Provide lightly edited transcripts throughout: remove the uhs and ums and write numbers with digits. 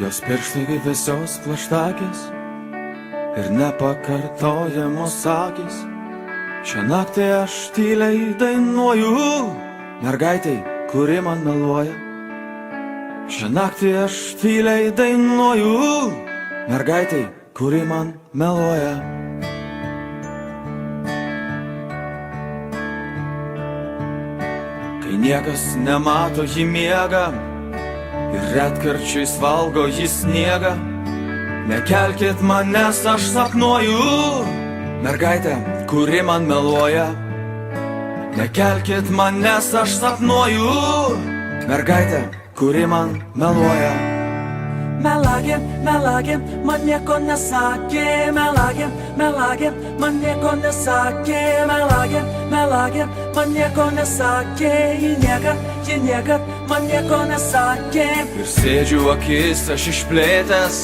Jos pirštai kaip vėsios plaštakės ir nepakartojamos akys. Šią naktį aš tyliai dainuoju mergaitei, kuri man meluoja. Šią naktį aš tyliai dainuoju mergaitei, kuri man meluoja. Kai niekas nemato, ji miega ir retkarčiais valgo jį sniegą. Nekelkit manęs, aš sapnuoju mergaitę, kuri man meluoja. Nekelkit manęs, aš sapnuoju mergaitę, kuri man meluoja. Melagė, melagė, man nieko nesakė. Melagė, melagė, man nieko nesakė. Melagė, melagė, man nieko nesakė. Ji niekad man nieko nesakė. Ir sėdžiu akis aš išplėtęs,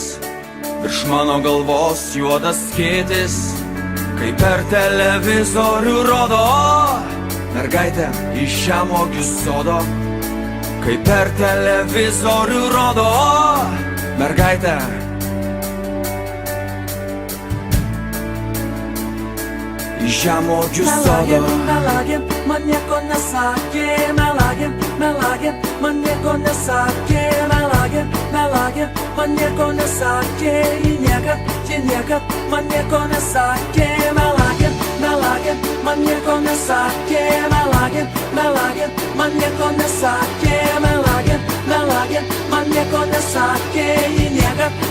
virš mano galvos juodas skėtis, kai per televizorių rodo mergaitę iš žemuogių sodo. Kai per televizorių rodo mergaitę iš žemuogių sodo. Melagė, man nieko nesakė. Melagė, melagė, man nieko nesakė. Melagė, melagė, man nieko nesakė. Ji niekad man nieko nesakė. Melagė, melagė, man nieko nesakė. Melagė, melagė, man nieko nesakė. Melagė, melagė, man nieko nesakė.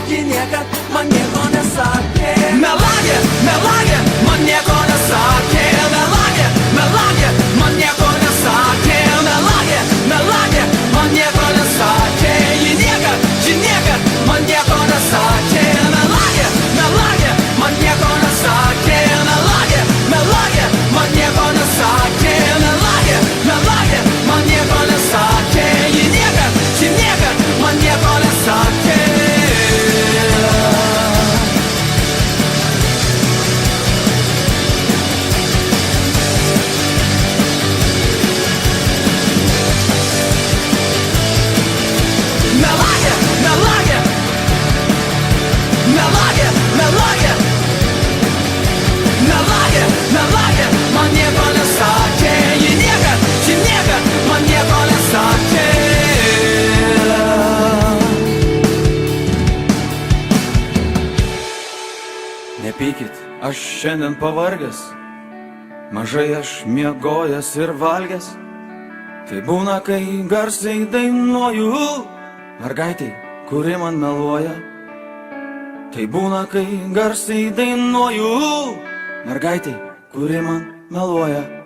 Ji niekad man nieko nesakė. Melagė, melagė, man nieko nesakė. Melagė, melagė, man nieko nesakė. Melagė, melagė, man nieko nesakė. Ji niekad man nieko nesakė. Melagė, melagė, man nieko nesakė. Melagė, melagė, man nieko nesakė. Melagė, melagė, man nieko nesakė. Ji niekad man nieko nesakė. Melagė, melagė, melagė, melagė, melagė, melagė, man nieko nesakė. Ji niekad man nieko nesakė. Nepykit, aš šiandien pavargęs, mažai aš miegojęs ir valgęs. Tai būna, kai garsiai dainuoju mergaitei, kuri man meluoja. Tai būna, kai garsiai dainuoju mergaitei, kuri man meluoja.